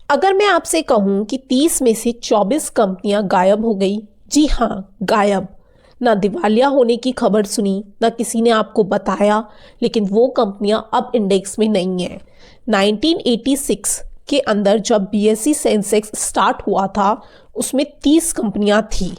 अगर मैं आपसे कहूं कि 30 में से 24 कंपनियां गायब हो गई, जी हाँ गायब, ना दिवालिया होने की खबर सुनी, ना किसी ने आपको बताया, लेकिन वो कंपनियां अब इंडेक्स में नहीं है। 1986 के अंदर जब बीएसई सेंसेक्स स्टार्ट हुआ था उसमें 30 कंपनियां थी,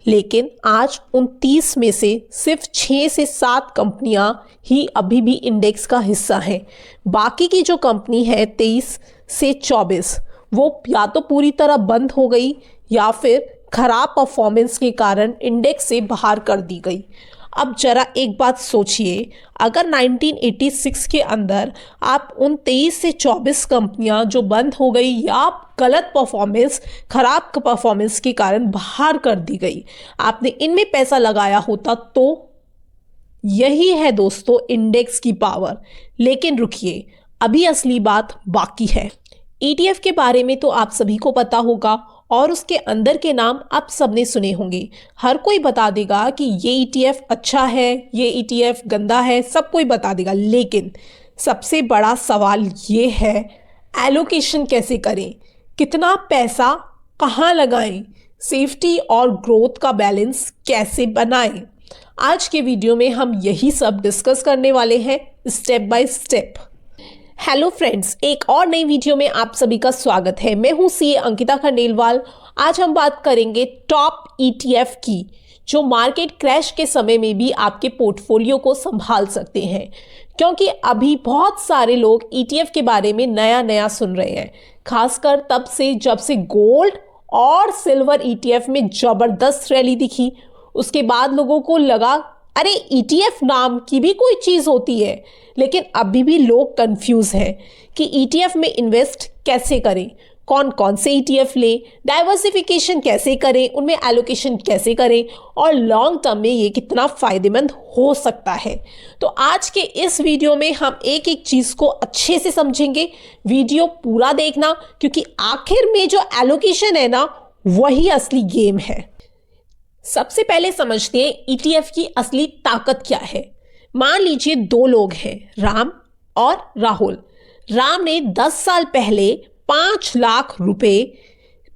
लेकिन आज उन 30 में से सिर्फ 6 से 7 कंपनियां ही अभी भी इंडेक्स का हिस्सा हैं। बाकी की जो कंपनी है 23 से 24 वो या तो पूरी तरह बंद हो गई या फिर खराब परफॉर्मेंस के कारण इंडेक्स से बाहर कर दी गई। अब जरा एक बात सोचिए, अगर 1986 के अंदर आप उन 23 से 24 कंपनियां जो बंद हो गई या गलत परफॉर्मेंस, खराब परफॉर्मेंस के कारण बाहर कर दी गई, आपने इनमें पैसा लगाया होता तो यही है दोस्तों इंडेक्स की पावर। लेकिन रुकिए, अभी असली बात बाकी है। ईटीएफ के बारे में तो आप सभी को पता होगा और उसके अंदर के नाम आप सबने सुने होंगे। हर कोई बता देगा कि ये ईटीएफ अच्छा है, ये ईटीएफ गंदा है, सब कोई बता देगा। लेकिन सबसे बड़ा सवाल ये है, एलोकेशन कैसे करें, कितना पैसा कहाँ लगाएं, सेफ्टी और ग्रोथ का बैलेंस कैसे बनाएं। आज के वीडियो में हम यही सब डिस्कस करने वाले हैं step by step. Hello friends, एक और नई वीडियो में आप सभी का स्वागत है। मैं हूं सीए अंकिता खंडेलवाल। आज हम बात करेंगे टॉप ईटीएफ की, जो मार्केट क्रैश के समय में भी आपके पोर्टफोलियो को संभाल सकते हैं, क्योंकि अभी बहुत सारे लोग ईटीएफ के बारे में नया नया सुन रहे हैं, खासकर तब से जब से गोल्ड और सिल्वर ईटीएफ में जबरदस्त रैली दिखी। उसके बाद लोगों को लगा अरे ईटीएफ नाम की भी कोई चीज होती है। लेकिन अभी भी लोग कंफ्यूज हैं कि ईटीएफ में इन्वेस्ट कैसे करें, कौन कौन से ईटीएफ लें, डाइवर्सिफिकेशन कैसे करें, उनमें एलोकेशन कैसे करें और लॉन्ग टर्म में ये कितना फायदेमंद हो सकता है। तो आज के इस वीडियो में हम एक एक चीज को अच्छे से समझेंगे। वीडियो पूरा देखना, क्योंकि आखिर में जो एलोकेशन है ना, वही असली गेम है। सबसे पहले समझते हैं ईटीएफ की असली ताकत क्या है। मान लीजिए दो लोग हैं, राम और राहुल। राम ने 10 साल पहले 5 लाख रुपए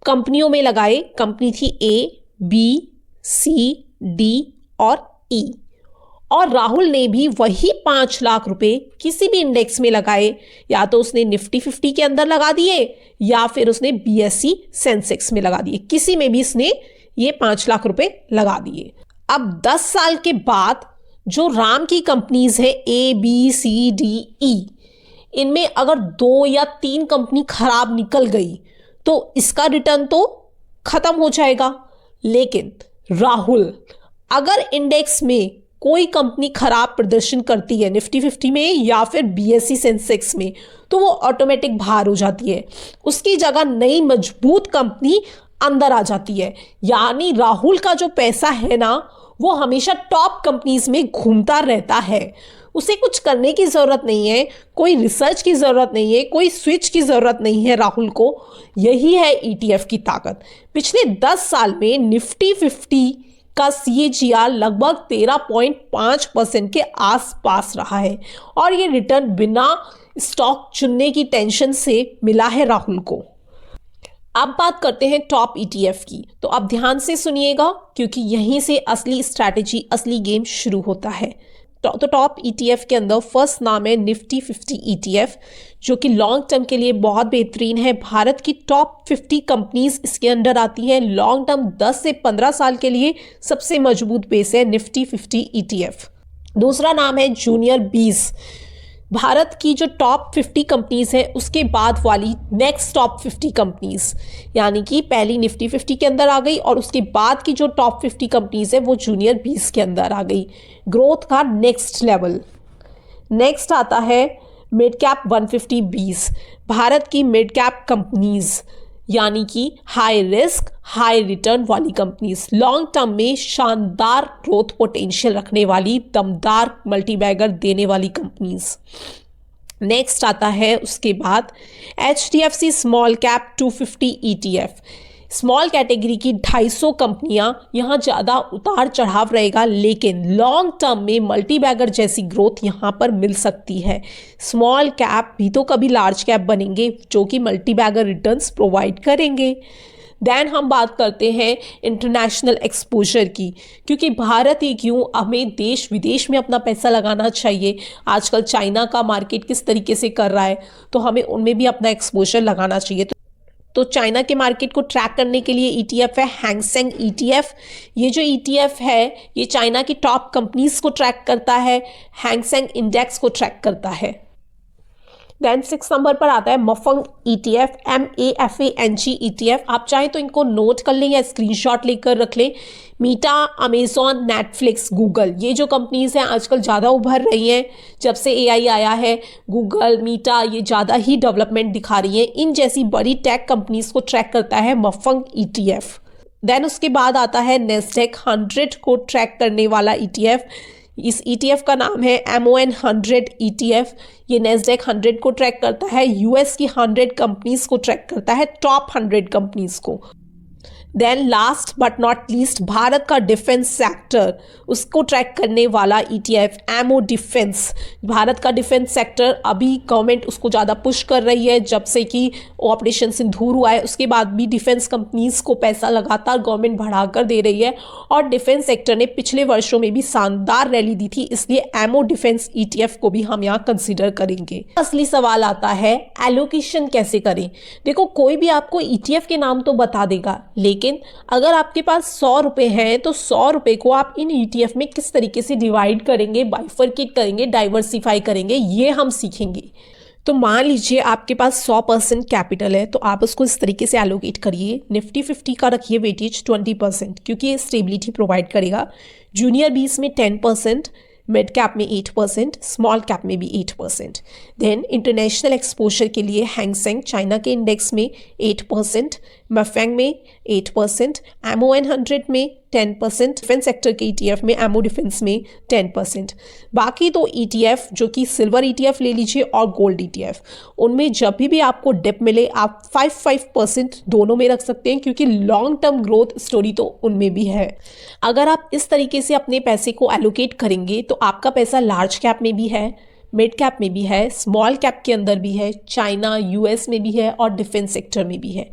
कंपनियों में लगाए। कंपनी थी ए, बी, सी, डी और ई। और राहुल ने भी वही 5 लाख रुपए किसी भी इंडेक्स में लगाए। या तो उसने निफ्टी 50 के अंदर लगा दिए या फिर उसने बीएसई सेंसेक्स में लगा दिए। किसी में भी इसने ये 5 लाख रुपए लगा दिए। अब 10 साल के बाद जो राम की कंपनीज है ए, बी, सी, डी, ई, इनमें अगर 2 या 3 कंपनी खराब निकल गई तो इसका रिटर्न तो खत्म हो जाएगा। लेकिन राहुल, अगर इंडेक्स में कोई कंपनी खराब प्रदर्शन करती है निफ्टी 50 में या फिर बीएसई सेंसेक्स में, तो वो ऑटोमेटिक बाहर हो जाती है। उसकी जगह नई मजबूत कंपनी अंदर आ जाती है। यानी राहुल का जो पैसा है ना, वो हमेशा टॉप कंपनीज में घूमता रहता है। उसे कुछ करने की जरूरत नहीं है, कोई रिसर्च की जरूरत नहीं है, कोई स्विच की जरूरत नहीं है राहुल को। यही है ईटीएफ की ताकत। पिछले 10 साल में निफ्टी 50 का CAGR लगभग 13.5% के आसपास रहा है और ये रिटर्न बिना स्टॉक चुनने की टेंशन से मिला है राहुल को। अब बात करते हैं टॉप ईटीएफ की। तो आप ध्यान से सुनिएगा, क्योंकि यहीं से असली स्ट्रैटेजी, असली गेम शुरू होता है। तो टॉप ईटीएफ के अंदर फर्स्ट नाम है निफ्टी 50 ईटीएफ, जो कि लॉन्ग टर्म के लिए बहुत बेहतरीन है। भारत की टॉप 50 कंपनीज इसके अंदर आती हैं। लॉन्ग टर्म 10 से 15 साल के लिए सबसे मजबूत बेस है निफ्टी 50 ईटीएफ। दूसरा नाम है जूनियर 20। भारत की जो टॉप 50 कंपनीज है उसके बाद वाली नेक्स्ट टॉप 50 कंपनीज, यानी कि पहली निफ्टी 50 के अंदर आ गई और उसके बाद की जो टॉप 50 कंपनीज है वो जूनियर 20 के अंदर आ गई। ग्रोथ का नेक्स्ट लेवल। नेक्स्ट आता है मिड कैप 150 20। भारत की मिड कैप कंपनीज, यानी कि हाई रिस्क हाई रिटर्न वाली कंपनीज, लॉन्ग टर्म में शानदार ग्रोथ पोटेंशियल रखने वाली, दमदार मल्टीबैगर देने वाली कंपनीज। नेक्स्ट आता है उसके बाद HDFC small cap 250 ETF। Small category की 250 कंपनियां यहाँ ज़्यादा उतार चढ़ाव रहेगा, लेकिन लॉन्ग टर्म में मल्टी बैगर जैसी ग्रोथ यहाँ पर मिल सकती है। स्मॉल कैप भी तो कभी लार्ज कैप बनेंगे जो कि मल्टी बैगर रिटर्न्स प्रोवाइड करेंगे। देन हम बात करते हैं इंटरनेशनल एक्सपोजर की, क्योंकि भारत ही क्यों, हमें देश विदेश में अपना पैसा लगाना चाहिए। आजकल चाइना का मार्केट किस तरीके से कर रहा है, तो हमें उनमें भी अपना एक्सपोजर लगाना चाहिए। तो चाइना के मार्केट को ट्रैक करने के लिए ईटीएफ है हैंग सेंग ईटीएफ। ये जो ईटीएफ है ये चाइना की टॉप कंपनीज को ट्रैक करता है, हैंग सेंग इंडेक्स को ट्रैक करता है। देन 6 नंबर पर आता है मफंग ईटीएफ, MAFANG ईटीएफ। आप चाहें तो इनको नोट कर लें या स्क्रीनशॉट लेकर रख लें। मीटा, अमेजॉन, नेटफ्लिक्स, गूगल, ये जो कंपनीज हैं आजकल ज़्यादा उभर रही हैं। जब से AI आया है, गूगल, मीटा ये ज़्यादा ही डेवलपमेंट दिखा रही हैं। इन जैसी बड़ी टेक कंपनीज को ट्रैक करता है मफंग ईटीएफ। देन उसके बाद आता है नेस्डेक 100 को ट्रैक करने वाला ईटीएफ। इस ETF का नाम है MON100 ETF। ये नेस्डेक 100 को ट्रैक करता है, US की 100 कंपनीज को ट्रैक करता है, टॉप 100 कंपनीज को। Then last but not least Bharat का डिफेंस सेक्टर, उसको ट्रैक करने वाला ETF एमओ डिफेंस। भारत का डिफेंस सेक्टर अभी गवर्नमेंट उसको ज़्यादा पुश कर रही है। जब से कि ऑपरेशन सिंदूर हुआ है उसके बाद भी डिफेंस कंपनीज को पैसा लगातार गवर्नमेंट बढ़ाकर दे रही है, और डिफेंस सेक्टर ने पिछले वर्षों में भी शानदार रैली दी थी, इसलिए एमओ डिफेंस ETF को भी हम यहाँ कंसिडर करेंगे। असली सवाल आता है एलोकेशन कैसे करें। देखो, कोई भी आपको ETF के नाम तो बता देगा, लेकिन अगर आपके पास 100 रुपए हैं तो 100 रुपए को आप इन ETF में किस तरीके से डिवाइड करेंगे, बाइफरकेट करेंगे, डाइवर्सिफाई करेंगे, ये हम सीखेंगे। तो मान लीजिए आपके पास 100% कैपिटल है, तो आप उसको इस तरीके से एलोकेट करिए। निफ्टी 50 का रखिए वेटेज 20%, क्योंकि ये स्टेबिलिटी प्रोवाइड करेगा। जूनियर 20 में 10%, मिड कैप में 8%, स्मॉल कैप में भी 8%। देन इंटरनेशनल एक्सपोजर के लिए हैंग सेंग चाइना के इंडेक्स में 8%, मफेंग में 8%, MON100 में 10%, डिफेंस सेक्टर के ETF में एमओ डिफेंस में 10%। बाकी तो ETF जो कि सिल्वर ETF ले लीजिए और गोल्ड ETF, उनमें जब भी आपको डिप मिले आप 5% दोनों में रख सकते हैं, क्योंकि लॉन्ग टर्म ग्रोथ स्टोरी तो उनमें भी है। अगर आप इस तरीके से अपने पैसे को एलोकेट करेंगे तो आपका पैसा लार्ज कैप में भी है, मिड कैप में भी है, स्मॉल कैप के अंदर भी है, चाइना US में भी है और डिफेंस सेक्टर में भी है।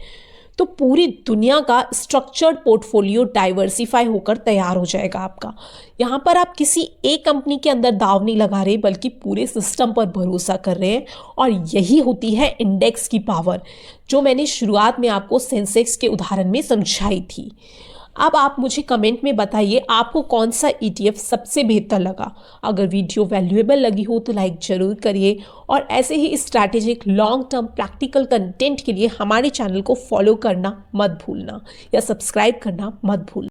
तो पूरी दुनिया का स्ट्रक्चर्ड पोर्टफोलियो डाइवर्सिफाई होकर तैयार हो जाएगा आपका। यहाँ पर आप किसी एक कंपनी के अंदर दाव नहीं लगा रहे, बल्कि पूरे सिस्टम पर भरोसा कर रहे हैं, और यही होती है इंडेक्स की पावर, जो मैंने शुरुआत में आपको सेंसेक्स के उदाहरण में समझाई थी। अब आप मुझे कमेंट में बताइए आपको कौन सा ETF सबसे बेहतर लगा। अगर वीडियो वैल्यूएबल लगी हो तो लाइक ज़रूर करिए, और ऐसे ही strategic long term practical content के लिए हमारे चैनल को फॉलो करना मत भूलना या सब्सक्राइब करना मत भूलना।